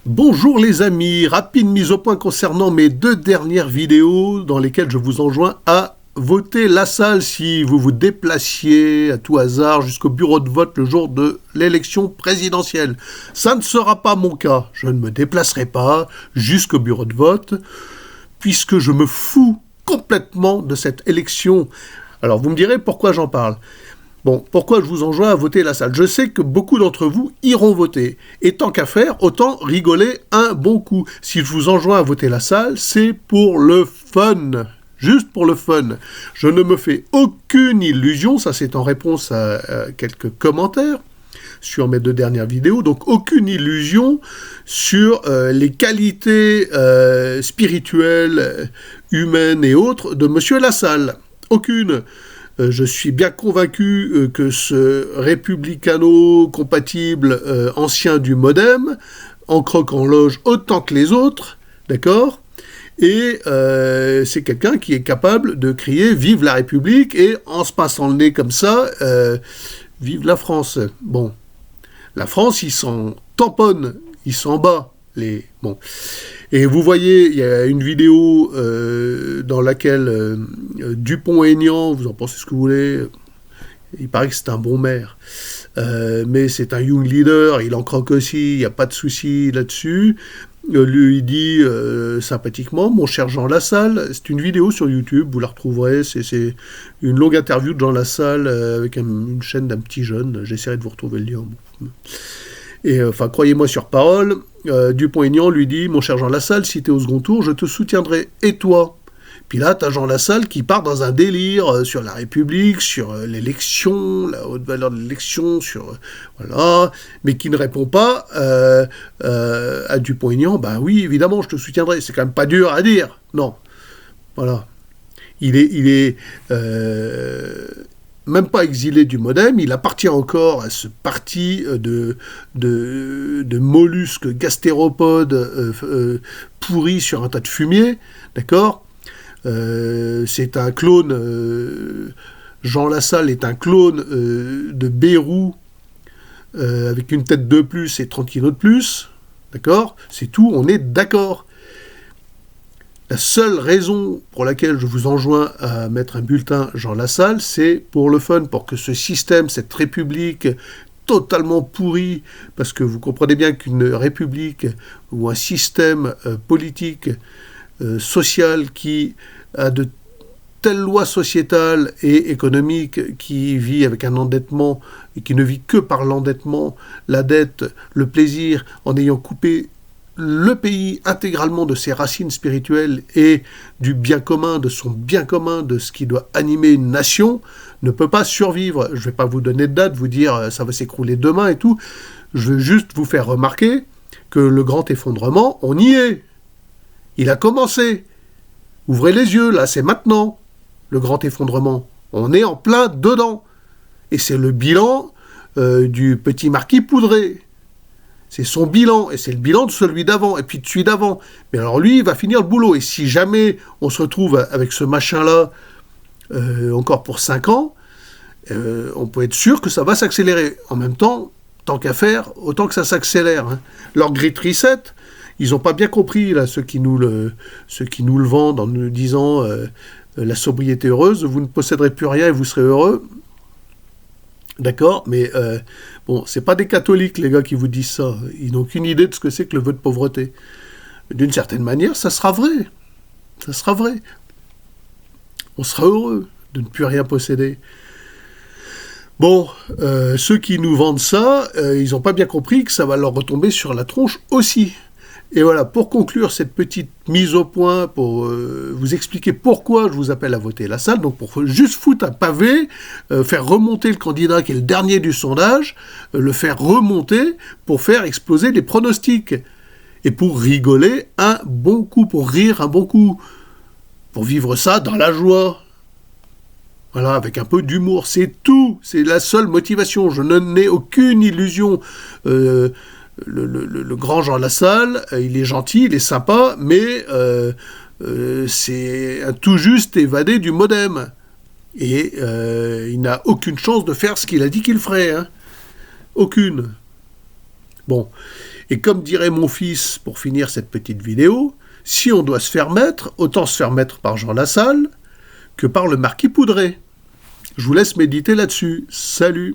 Bonjour les amis, rapide mise au point concernant mes deux dernières vidéos dans lesquelles je vous enjoins à voter Lassalle si vous vous déplaciez à tout hasard jusqu'au bureau de vote le jour de l'élection présidentielle. Ça ne sera pas mon cas, je ne me déplacerai pas jusqu'au bureau de vote puisque je me fous complètement de cette élection. Alors vous me direz pourquoi j'en parle. Bon, pourquoi je vous enjoins à voter Lassalle? Je sais que beaucoup d'entre vous iront voter. Et tant qu'à faire, autant rigoler un bon coup. Si je vous enjoins à voter Lassalle, c'est pour le fun. Juste pour le fun. Je ne me fais aucune illusion, ça c'est en réponse à quelques commentaires sur mes deux dernières vidéos, donc aucune illusion sur les qualités spirituelles, humaines et autres de Monsieur Lassalle. Aucune. Je suis bien convaincu que ce républicano-compatible ancien du MoDem en croque en loge autant que les autres, d'accord? Et c'est quelqu'un qui est capable de crier « Vive la République » et en se passant le nez comme ça, « Vive la France ». Bon, la France, il s'en tamponne, il s'en bat. Bon. Et vous voyez, il y a une vidéo dans laquelle Dupont-Aignan, vous en pensez ce que vous voulez, il paraît que c'est un bon maire, mais c'est un young leader, il en croque aussi, il n'y a pas de souci là-dessus. Lui, il dit sympathiquement, mon cher Jean Lassalle, c'est une vidéo sur YouTube, vous la retrouverez, c'est une longue interview de Jean Lassalle avec une chaîne d'un petit jeune, j'essaierai de vous retrouver le lien. Et enfin, croyez-moi sur parole, Dupont-Aignan lui dit « Mon cher Jean Lassalle, si t'es au second tour, je te soutiendrai. Et toi ?» Puis là, t'as Jean Lassalle qui part dans un délire sur la République, sur l'élection, la haute valeur de l'élection, sur... voilà, mais qui ne répond pas à Dupont-Aignan « Ben oui, évidemment, je te soutiendrai. » C'est quand même pas dur à dire. Non. Voilà. Il est même pas exilé du MoDem, il appartient encore à ce parti de mollusques gastéropodes pourris sur un tas de fumier, d'accord? C'est un clone, Jean Lassalle est un clone de Bérou avec une tête de plus et 30 kilos de plus, d'accord? C'est tout, on est d'accord. La seule raison pour laquelle je vous enjoins à mettre un bulletin Jean Lassalle, c'est pour le fun, pour que ce système, cette république totalement pourrie, parce que vous comprenez bien qu'une république ou un système politique, social, qui a de telles lois sociétales et économiques, qui vit avec un endettement et qui ne vit que par l'endettement, la dette, le plaisir, en ayant coupé le pays intégralement de ses racines spirituelles et du bien commun, de son bien commun, de ce qui doit animer une nation, ne peut pas survivre. Je ne vais pas vous donner de date, vous dire ça va s'écrouler demain et tout. Je veux juste vous faire remarquer que le grand effondrement, on y est. Il a commencé. Ouvrez les yeux, là, c'est maintenant, le grand effondrement. On est en plein dedans. Et c'est le bilan du petit marquis Poudré. C'est son bilan, et c'est le bilan de celui d'avant, et puis de celui d'avant. Mais alors lui, il va finir le boulot. Et si jamais on se retrouve avec ce machin-là encore pour 5 ans, on peut être sûr que ça va s'accélérer. En même temps, tant qu'à faire, autant que ça s'accélère. Hein. Leur Great Reset, ils n'ont pas bien compris, là, ceux qui nous le vendent en nous disant la sobriété heureuse, vous ne posséderez plus rien et vous serez heureux. D'accord, mais bon, c'est pas des catholiques, les gars, qui vous disent ça. Ils n'ont aucune idée de ce que c'est que le vœu de pauvreté. D'une certaine manière, ça sera vrai. Ça sera vrai. On sera heureux de ne plus rien posséder. Bon, ceux qui nous vendent ça, ils n'ont pas bien compris que ça va leur retomber sur la tronche aussi. Et voilà, pour conclure cette petite mise au point, pour vous expliquer pourquoi je vous appelle à voter Lassalle, donc pour juste foutre un pavé, faire remonter le candidat qui est le dernier du sondage, le faire remonter pour faire exploser les pronostics. Et pour rigoler un bon coup, pour rire un bon coup, pour vivre ça dans la joie. Voilà, avec un peu d'humour, c'est tout, c'est la seule motivation, je n'ai aucune illusion. Le grand Jean Lassalle, il est gentil, il est sympa, mais c'est un tout juste évadé du MoDem. Et il n'a aucune chance de faire ce qu'il a dit qu'il ferait. Hein. Aucune. Bon. Et comme dirait mon fils, pour finir cette petite vidéo, si on doit se faire mettre, autant se faire mettre par Jean Lassalle que par le marquis Poudret. Je vous laisse méditer là-dessus. Salut!